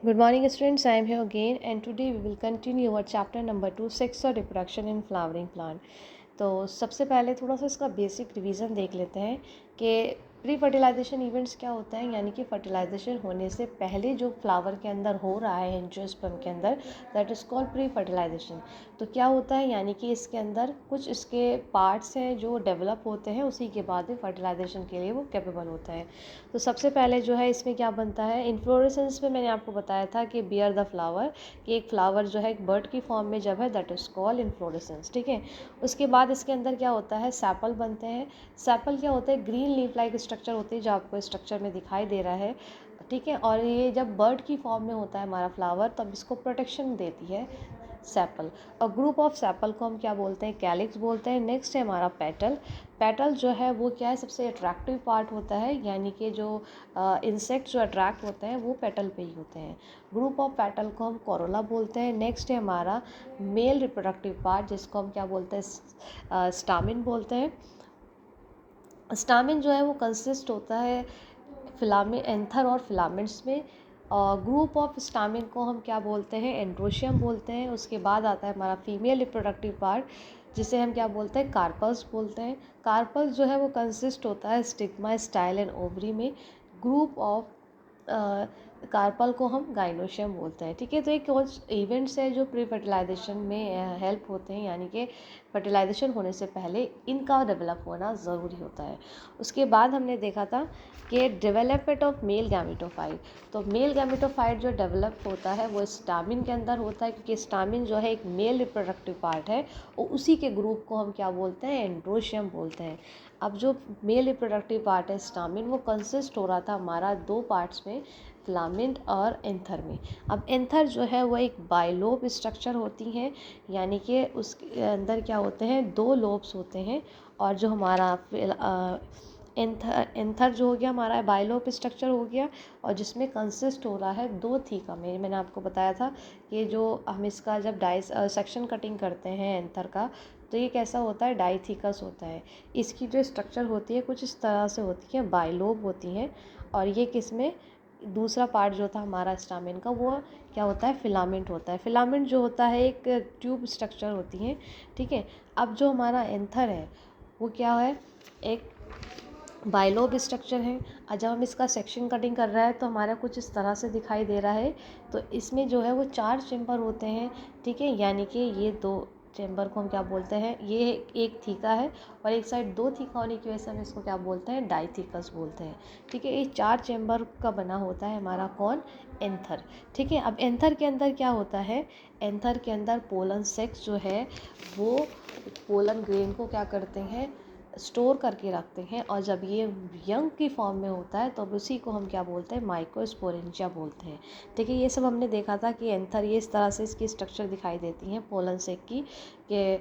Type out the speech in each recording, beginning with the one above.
Good morning students, I am here again and today we will continue our chapter number 2 sexual reproduction in flowering plant। तो सबसे पहले थोड़ा सा इसका basic revision देख लेते हैं कि प्री फर्टिलाइजेशन इवेंट्स क्या होता है, यानी कि फर्टिलाइजेशन होने से पहले जो फ्लावर के अंदर हो रहा है एंजियोस्पर्म के अंदर, that is called pre fertilisation. तो क्या होता है, यानी कि इसके अंदर कुछ इसके पार्ट्स हैं जो डेवलप होते हैं, उसी के बाद में फर्टिलाइजेशन के लिए वो कैपेबल होता है। तो सबसे पहले जो है इसमें क्या बनता है, इन्फ्लोरेसेंस में मैंने आपको बताया था कि बियर द फ्लावर, कि एक फ्लावर जो है एक बर्ड की फॉर्म में जब है, दैट इज़ कॉल्ड इन्फ्लोरेसेंस। ठीक है, उसके बाद इसके अंदर क्या होता है, सैपल बनते हैं। सैपल क्या होता है, ग्रीन लीफ लाइक स्ट्रक्चर होती है जो आपको स्ट्रक्चर में दिखाई दे रहा है। ठीक है, और ये जब बर्ड की फॉर्म में होता है हमारा फ्लावर, तब इसको प्रोटेक्शन देती है सैपल। और ग्रुप ऑफ सैपल को हम क्या बोलते हैं, कैलिक्स बोलते हैं। नेक्स्ट है हमारा पेटल। पेटल जो है वो क्या है, सबसे अट्रैक्टिव पार्ट होता है, यानी कि जो इंसेक्ट जो अट्रैक्ट होते हैं वो पेटल पे ही होते हैं। ग्रुप ऑफ पेटल को हम कोरोला बोलते हैं। नेक्स्ट है हमारा मेल रिप्रोडक्टिव पार्ट, जिसको हम क्या बोलते हैं, स्टामिन बोलते हैं। स्टामिन जो है वो कंसिस्ट होता है फिलामेंट, एंथर और फिलामेंट्स में। और ग्रुप ऑफ स्टामिन को हम क्या बोलते हैं, एंड्रोशियम बोलते हैं। उसके बाद आता है हमारा फीमेल रिप्रोडक्टिव पार्ट, जिसे हम क्या बोलते हैं, कार्पल्स बोलते हैं। कार्पल्स जो है वो कंसिस्ट होता है स्टिग्मा, स्टाइल एंड ओवरी में। ग्रुप ऑफ कार्पल को हम गाइनोशियम बोलते हैं। ठीक है, तो एक इवेंट्स है जो प्री फर्टिलाइजेशन में हेल्प होते हैं, यानी कि फर्टिलाइजेशन होने से पहले इनका डेवलप होना ज़रूरी होता है। उसके बाद हमने देखा था कि डेवलपमेंट ऑफ मेल गैमेटोफाइट। तो मेल गैमेटोफाइट जो डेवलप होता है वो स्टामिन के अंदर होता है, क्योंकि स्टामिन जो है एक मेल रिप्रोडक्टिव पार्ट है, और उसी के ग्रुप को हम क्या बोलते हैं, एंड्रोशियम बोलते हैं। अब जो मेल रिप्रोडक्टिव पार्ट है स्टामिन, वो कंसिस्ट हो रहा था हमारा दो पार्ट्स में, फिलामेंट और एंथर में। अब एंथर जो है वो एक बाइलोब स्ट्रक्चर होती हैं, यानी कि उसके अंदर क्या होते हैं, दो लोब्स होते हैं। और जो हमारा एंथर जो हो गया हमारा बाइलोब स्ट्रक्चर हो गया, और जिसमें कंसिस्ट हो रहा है दो थीका में। मैंने आपको बताया था कि जो हम इसका जब सेक्शन कटिंग करते हैं एंथर का, तो ये कैसा होता है, डाइथीकस होता है। इसकी जो स्ट्रक्चर होती है कुछ इस तरह से होती है, बाइलोब होती हैं। और ये किसमें, दूसरा पार्ट जो था हमारा स्टामिन का, वो क्या होता है, फिलामेंट होता है। फिलामेंट जो होता है एक ट्यूब स्ट्रक्चर होती है। ठीक है, अब जो हमारा एंथर है वो क्या है, एक बाइलोब स्ट्रक्चर है। और जब हम इसका सेक्शन कटिंग कर रहा है तो हमारा कुछ इस तरह से दिखाई दे रहा है। तो इसमें जो है वो 4 चेम्बर होते हैं। ठीक है, यानी कि ये 2 चेम्बर को हम क्या बोलते हैं, ये एक थीका है, और एक साइड 2 थीका होने की वजह से हम इसको क्या बोलते हैं, डाइथीकस बोलते हैं। ठीक है, ये 4 चेम्बर का बना होता है हमारा कौन, एंथर। ठीक है, अब एंथर के अंदर क्या होता है, एंथर के अंदर पोलन सेक्स जो है वो पोलन ग्रेन को क्या करते हैं, स्टोर करके रखते हैं। और जब ये यंग की फॉर्म में होता है तो उसी को हम क्या बोलते हैं, माइक्रोस्पोरेंजिया बोलते हैं। ठीक है, ये सब हमने देखा था कि एंथर ये इस तरह से इसकी स्ट्रक्चर दिखाई देती हैं पोलन सेक की, कि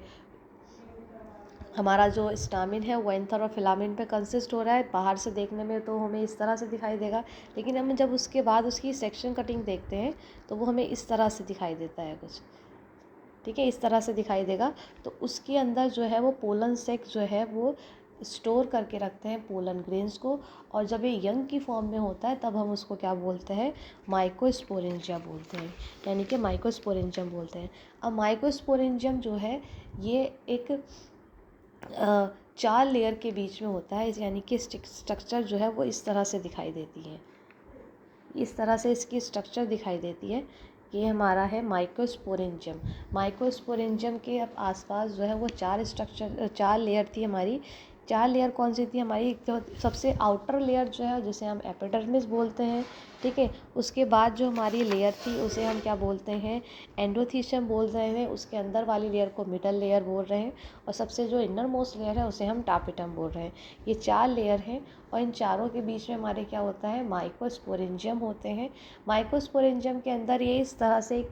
हमारा जो स्टामिन है वो एंथर और फिलामेंट पे कंसिस्ट हो रहा है। बाहर से देखने में तो हमें इस तरह से दिखाई देगा, लेकिन हम जब उसके बाद उसकी सेक्शन कटिंग देखते हैं तो वो हमें इस तरह से दिखाई देता है कुछ। ठीक है, इस तरह से दिखाई देगा। तो उसके अंदर जो है वो पोलन सेक जो है वो स्टोर करके रखते हैं पोलन ग्रेन्स को। और जब ये यंग की फॉर्म में होता है तब हम उसको क्या बोलते हैं, माइक्रोस्पोरेंजिया बोलते हैं, यानी कि माइक्रोस्पोरेंजियम बोलते हैं। अब माइक्रोस्पोरेंजियम जो है ये एक 4 लेयर के बीच में होता है, यानी कि स्ट्रक्चर जो है वो इस तरह से दिखाई देती है, इस तरह से इसकी स्ट्रक्चर दिखाई देती है। ये हमारा है माइक्रोस्पोरेंजियम। माइक्रोस्पोरेंजियम के अब आसपास जो है वो 4 लेयर थी हमारी। 4 लेयर कौन सी थी हमारी, तो सबसे आउटर लेयर जो है जिसे हम एपिडर्मिस बोलते हैं। ठीक है, उसके बाद जो हमारी लेयर थी उसे हम क्या बोलते हैं, एंडोथीशियम बोल रहे हैं। उसके अंदर वाली लेयर को मिडल लेयर बोल रहे हैं, और सबसे जो इनर मोस्ट लेयर है उसे हम टापिटम बोल रहे हैं। ये 4 लेयर हैं, और इन चारों के बीच में हमारे क्या होता है, माइक्रोस्पोरेंजियम होते हैं। माइक्रोस्पोरेंजियम के अंदर ये इस तरह से एक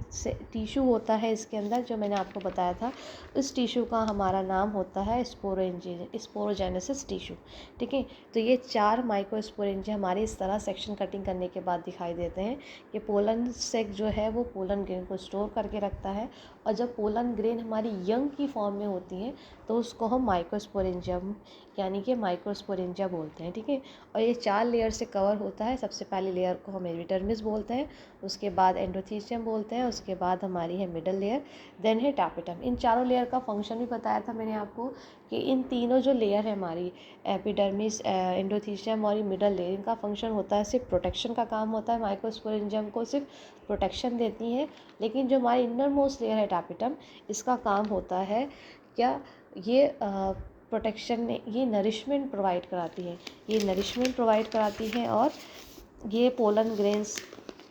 टिश्यू होता है इसके अंदर, जो मैंने आपको बताया था। इस टिश्यू का हमारा नाम होता है स्पोरोजेनेसिस टिश्यू। ठीक है, तो ये 4 माइक्रोस्पोरेंजियम हमारे इस तरह सेक्शन कटिंग करने के बाद बाद दिखाई देते हैं कि पोलन सेक जो है वो पोलन ग्रेन को स्टोर करके रखता है, और जब पोलन ग्रेन हमारी यंग की फॉर्म में होती हैं तो उसको हम माइक्रोस्पोरेंजियम यानी कि माइक्रोस्पोरेंजिया बोलते हैं। ठीक है, और ये 4 लेयर से कवर होता है। सबसे पहली लेयर को हम एपिडर्मिस बोलते हैं, उसके बाद एंडोथीलियम बोलते हैं, उसके बाद हमारी है मिडल लेयर, देन है टैपेटम। इन चारों लेयर का फंक्शन भी बताया था मैंने आपको कि इन तीनों जो लेयर है हमारी एपिडर्मिस, एंडोथीलियम और मिडल लेयर, इनका फंक्शन होता है सिर्फ प्रोटेक्शन का काम होता है। माइक्रोस्पोरेंजियम को सिर्फ प्रोटेक्शन देती है, लेकिन जो हमारी इनर मोस्ट लेयर है टैपेटम, इसका काम होता है क्या, ये प्रोटेक्शन, ये नरिशमेंट प्रोवाइड कराती है, ये नरिशमेंट प्रोवाइड कराती है, और ये पोलन ग्रेन्स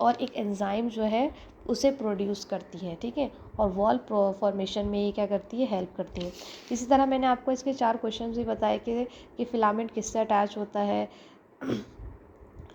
और एक एंजाइम जो है उसे प्रोड्यूस करती है। ठीक है, और वॉल फॉर्मेशन में ये क्या करती है, हेल्प करती है। इसी तरह मैंने आपको इसके 4 क्वेश्चन भी बताए कि फिलामेंट किससे अटैच होता है।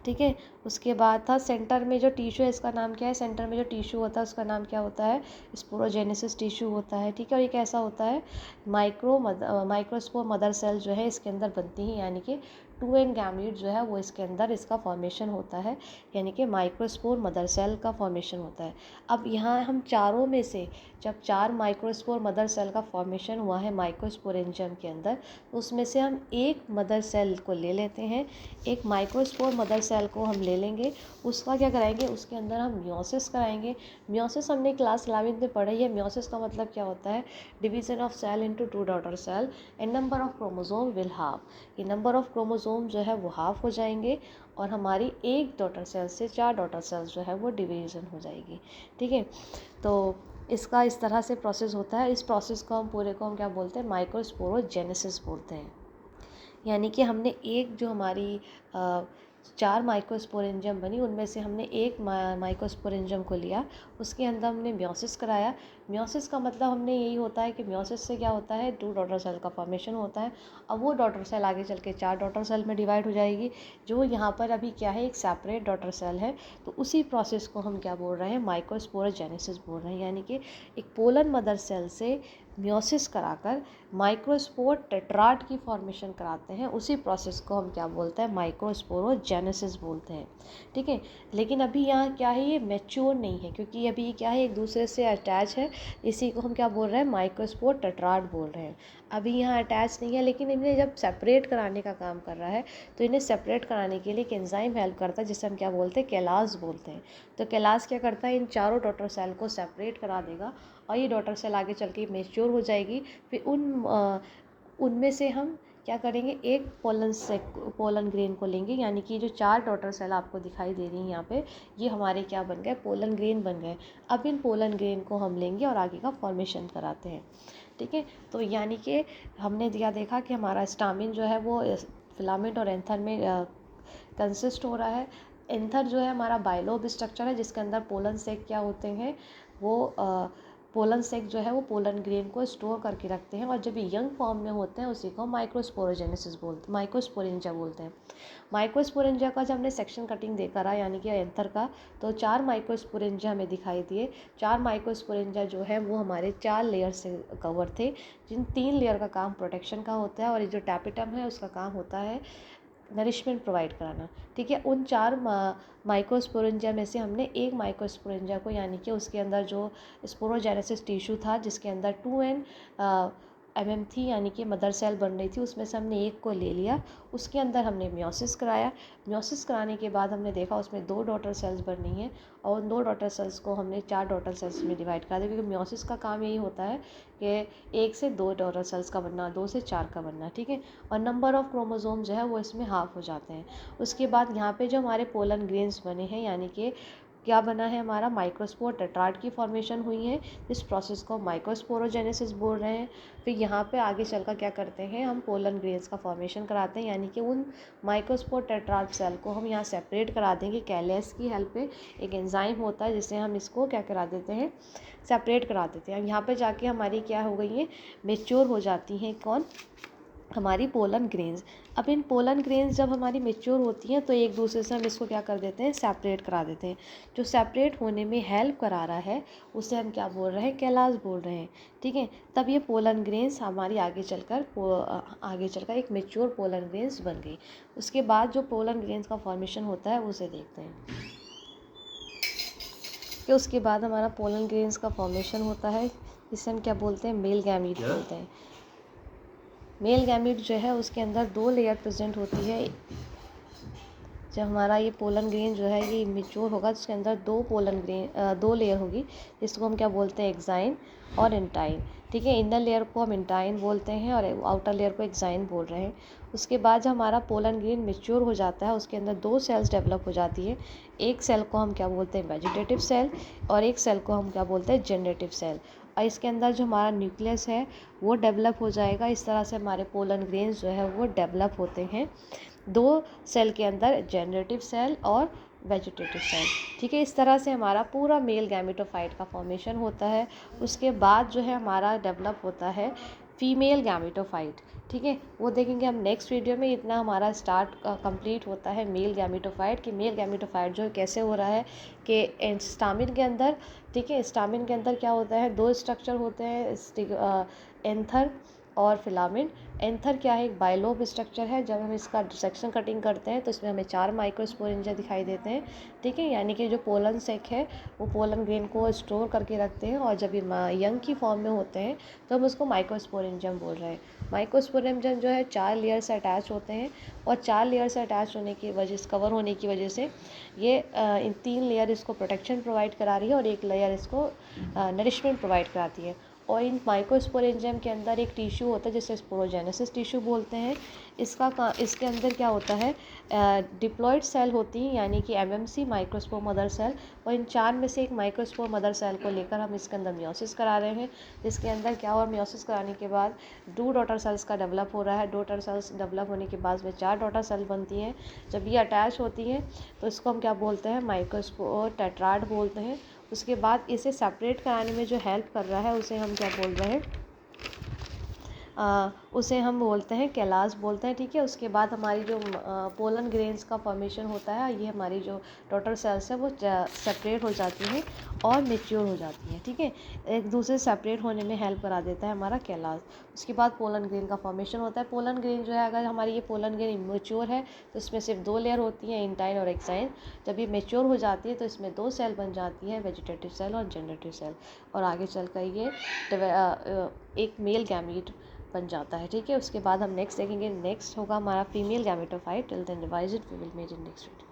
ठीक है, उसके बाद था सेंटर में जो टिश्यू है इसका नाम क्या है, सेंटर में जो टिश्यू होता है उसका नाम क्या होता है, स्पोरोजेनेसिस टिश्यू होता है। ठीक है, और ये कैसा होता है, माइक्रोस्पोर मदर सेल जो है इसके अंदर बनती है, यानी कि 2n गैमीट जो है वो इसके अंदर इसका फॉर्मेशन होता है, यानी कि माइक्रोस्पोर मदर सेल का फॉर्मेशन होता है। अब यहाँ हम चारों में से जब 4 माइक्रोस्पोर मदर सेल का फॉर्मेशन हुआ है माइक्रोस्पोरेंजियम के अंदर, तो उसमें से हम एक मदर सेल को ले लेते हैं, एक माइक्रोस्पोर मदर सेल को हम ले लेंगे, उसका क्या कराएंगे, उसके अंदर हम मियोसिस कराएंगे। मियोसिस हमने क्लास 11th में पढ़ी है। मियोसिस का मतलब क्या होता है, division of cell into 2 daughter cell and number of chromosome will half. ये नंबर ऑफ क्रोमोसोम जो है वो हाफ हो जाएंगे, और हमारी एक डॉटर सेल से 4 डॉटर सेल्स जो है वो डिवीजन हो जाएगी। ठीक है, तो इसका इस तरह से प्रोसेस होता है। इस प्रोसेस को हम पूरे को हम क्या बोलते हैं, माइक्रोस्पोरोजेनेसिस बोलते हैं। यानी कि हमने एक जो हमारी 4 माइक्रोस्पोरेंजियम बनी, उनमें से हमने एक माइक्रोस्पोरेंजियम को लिया, उसके अंदर हमने मियोसिस कराया। मियोसिस का मतलब हमने यही होता है कि मियोसिस से क्या होता है, 2 डॉटर सेल का फॉर्मेशन होता है। अब वो डॉटर सेल आगे चल के 4 डॉटर सेल में डिवाइड हो जाएगी, जो यहाँ पर अभी क्या है, एक सेपरेट डॉटर सेल है। तो उसी प्रोसेस को हम क्या बोल रहे हैं, माइक्रोस्पोरोजेनेसिस बोल रहे हैं। यानी कि एक पोलन मदर सेल से मियोसिस कराकर माइक्रोस्पोर टेट्राड की फॉर्मेशन कराते हैं, उसी प्रोसेस को हम क्या बोलते हैं, माइक्रोस्पोरोजेनेसिस बोलते हैं। ठीक है, लेकिन अभी यहाँ क्या है, ये मैच्योर नहीं है, क्योंकि अभी ये क्या है, एक दूसरे से अटैच है। इसी को हम क्या बोल रहे हैं, माइक्रोस्पोर टेट्राड बोल रहे हैं। अभी यहाँ अटैच नहीं है, लेकिन इन्हें जब सेपरेट कराने का काम कर रहा है, तो इन्हें सेपरेट कराने के लिए एक एंजाइम हेल्प करता है, जिसे हम क्या बोलते हैं, कैलास बोलते हैं। तो कैलास क्या करता है, इन चारों डॉटर सेल को सेपरेट करा देगा, और ये डॉटर सेल आगे चल के मैच्योर हो जाएगी। फिर उनमें से हम क्या करेंगे, एक पोलन ग्रेन को लेंगे, यानी कि जो 4 डॉटर सेल आपको दिखाई दे रही हैं यहाँ पे, ये हमारे क्या बन गए, पोलन ग्रेन बन गए। अब इन पोलन ग्रेन को हम लेंगे और आगे का फॉर्मेशन कराते हैं। ठीक है, तो यानी कि हमने देखा कि हमारा स्टामिन जो है वो फिलामेंट और एंथर में कंसिस्ट हो रहा है। एंथर जो है हमारा बाइलोब स्ट्रक्चर है, जिसके अंदर पोलन सेक क्या होते हैं, वो पोलन सेक जो है वो पोलन ग्रेन को स्टोर करके रखते हैं, और जब ये यंग फॉर्म में होते हैं उसी को माइक्रोस्पोरोजेनेसिस बोलते, माइक्रोस्पोरेंजिया बोलते हैं। माइक्रोस्पोरेंजिया का जब हमने सेक्शन कटिंग देखा रहा, यानी कि एंथर का, तो 4 माइक्रोस्पोरेंजिया हमें दिखाई दिए। 4 माइक्रोस्पोरेंजिया जो है वो हमारे 4 लेयर से कवर थे, जिन 3 लेयर का काम प्रोटेक्शन का होता है, और ये जो टैपेटम है उसका काम होता है नरिशमेंट प्रोवाइड कराना। ठीक है, उन 4 माइक्रोस्पोरेंजिया में से हमने एक माइक्रोस्पोरेंजिया को, यानी कि उसके अंदर जो स्पोरोजेनेसिस टिश्यू था, जिसके अंदर 2n थी, यानी कि मदर सेल बन रही थी, उसमें से हमने एक को ले लिया, उसके अंदर हमने मियोसिस कराया। मियोसिस कराने के बाद हमने देखा उसमें 2 डॉटर सेल्स बन रही हैं, और उन 2 डॉटर सेल्स को हमने 4 डॉटर सेल्स में डिवाइड करा दिया, क्योंकि मियोसिस का काम यही होता है कि 1 से 2 डॉटर सेल्स का बनना, 2 से 4 का बनना। ठीक है, और नंबर ऑफ क्रोमोसोम जो है वो इसमें हाफ हो जाते हैं। उसके बाद यहाँ पे जो हमारे पोलन ग्रेन्स बने हैं, यानी कि क्या बना है, हमारा माइक्रोस्पोर टेट्राड की फॉर्मेशन हुई है। इस प्रोसेस को माइक्रोस्पोरोजेनेसिस बोल रहे हैं। फिर यहाँ पे आगे चलकर क्या करते हैं, हम पोलन ग्रेन्स का फॉर्मेशन कराते हैं, यानी कि उन माइक्रोस्पोर टेट्राड सेल को हम यहाँ सेपरेट करा देंगे कैलेस की हेल्प पे। एक एंजाइम होता है जिससे हम इसको क्या करा देते हैं, सेपरेट करा देते हैं। यहाँ पे जाके हमारी क्या हो गई है, मेच्योर हो जाती हैं, कौन, हमारी पोलन ग्रेन्स। अब इन पोलन ग्रेन्स जब हमारी मेच्योर होती हैं, तो एक दूसरे से हम इसको क्या कर देते हैं, सेपरेट करा देते हैं। जो सेपरेट होने में हेल्प करा रहा है उसे हम क्या बोल रहे हैं, कैलास बोल रहे हैं। ठीक है, तब ये पोलन ग्रेन्स हमारी आगे चलकर एक मेच्योर पोलन ग्रेन्स बन गई। उसके बाद जो पोलन ग्रेन्स का फॉर्मेशन होता है उसे देखते हैं। है। उसके बाद हमारा पोलन ग्रेन्स का फॉर्मेशन होता है, जिसे हम क्या बोलते हैं, मेल गैमीट बोलते हैं। मेल गैमीट जो है उसके अंदर 2 लेयर प्रेजेंट होती है। जब हमारा ये पोलन ग्रेन जो है ये मेच्योर होगा तो उसके अंदर 2 लेयर होगी, जिसको हम क्या बोलते हैं, एक्साइन और इंटाइन। ठीक है, इनर लेयर को हम इंटाइन बोलते हैं और आउटर लेयर को एक्साइन बोल रहे हैं। उसके बाद जब हमारा पोलन ग्रेन मेच्योर हो जाता है उसके अंदर 2 सेल्स डेवलप हो जाती है। एक सेल को हम क्या बोलते हैं, वेजिटेटिव सेल, और एक सेल को हम क्या बोलते हैं, जनरेटिव सेल। और इसके अंदर जो हमारा न्यूक्लियस है वो डेवलप हो जाएगा। इस तरह से हमारे पोलन ग्रेन्स जो है वो डेवलप होते हैं 2 सेल के अंदर, जनरेटिव सेल और वेजिटेटिव सेल। ठीक है, इस तरह से हमारा पूरा मेल गैमेटोफाइट का फॉर्मेशन होता है। उसके बाद जो है हमारा डेवलप होता है फीमेल गैमेटोफाइट। ठीक है, वो देखेंगे हम नेक्स्ट वीडियो में। इतना हमारा स्टार्ट कंप्लीट होता है मेल गैमेटोफाइट कि मेल गैमेटोफाइट जो है कैसे हो रहा है कि स्टामिन के अंदर। ठीक है, स्टामिन के अंदर क्या होता है, 2 स्ट्रक्चर होते हैं, एंथर और फिलामेंट। एंथर क्या है, एक बाइलोब स्ट्रक्चर है। जब हम इसका सेक्शन कटिंग करते हैं तो इसमें हमें 4 माइक्रोस्पोरेंजिया दिखाई देते हैं। ठीक है, यानी कि जो पोलन सेक है वो पोलन ग्रेन को स्टोर करके रखते हैं, और जब ये यंग की फॉर्म में होते हैं तो हम उसको माइक्रोस्पोरेंजियम बोल रहे हैं। माइक्रोस्पोरेंजियम जो है 4 लेयर से अटैच होते हैं, और 4 लेयर से अटैच होने की वजह से, कवर होने की वजह से ये इन 3 लेयर इसको प्रोटेक्शन प्रोवाइड करा रही है और एक लेयर इसको नरिशमेंट प्रोवाइड कराती है। और इन माइक्रोस्पोरेंजियम के अंदर एक टिश्यू होता है जिसे स्पोरोजेनेसिस टिश्यू बोलते हैं। इसके अंदर क्या होता है, डिप्लॉयड सेल होती हैं, यानी कि एमएमसी, माइक्रोस्पोर मदर सेल। और इन 4 में से एक माइक्रोस्पोर मदर सेल को लेकर हम इसके अंदर मियोसिस करा रहे हैं, जिसके अंदर क्या, और मियोसिस कराने के बाद 2 डॉटर सेल्स का डेवलप हो रहा है। डॉटर सेल्स डेवलप होने के बाद में 4 डॉटर सेल बनती हैं। जब ये अटैच होती हैं तो इसको हम क्या बोलते हैं, माइक्रोस्पोर टेट्राड बोलते हैं। उसके बाद इसे सेपरेट कराने में जो हेल्प कर रहा है उसे हम क्या बोल रहे हैं, उसे हम बोलते हैं कैलास बोलते हैं। ठीक है, उसके बाद हमारी जो पोलन ग्रेन्स का फॉर्मेशन होता है, ये हमारी जो डॉटर सेल्स है वो सेपरेट हो जाती हैं और मेच्योर हो जाती हैं। ठीक है, एक दूसरे से सेपरेट होने में हेल्प करा देता है हमारा कैलास। उसके बाद पोलन ग्रेन का फॉर्मेशन होता है। पोलन ग्रेन जो है, अगर हमारी ये पोलन ग्रेन इमेच्योर है तो इसमें सिर्फ 2 लेयर होती हैं, इंटाइन और एक्साइन। जब ये मेच्योर हो जाती है तो इसमें 2 सेल बन जाती हैं, वेजिटेटिव सेल और जनरेटिव सेल, और आगे चलकर ये एक मेल गैमीट बन जाता है। ठीक है, उसके बाद हम नेक्स्ट देखेंगे, नेक्स्ट होगा हमारा female gametophyte. Till then revise it, we will meet in next video.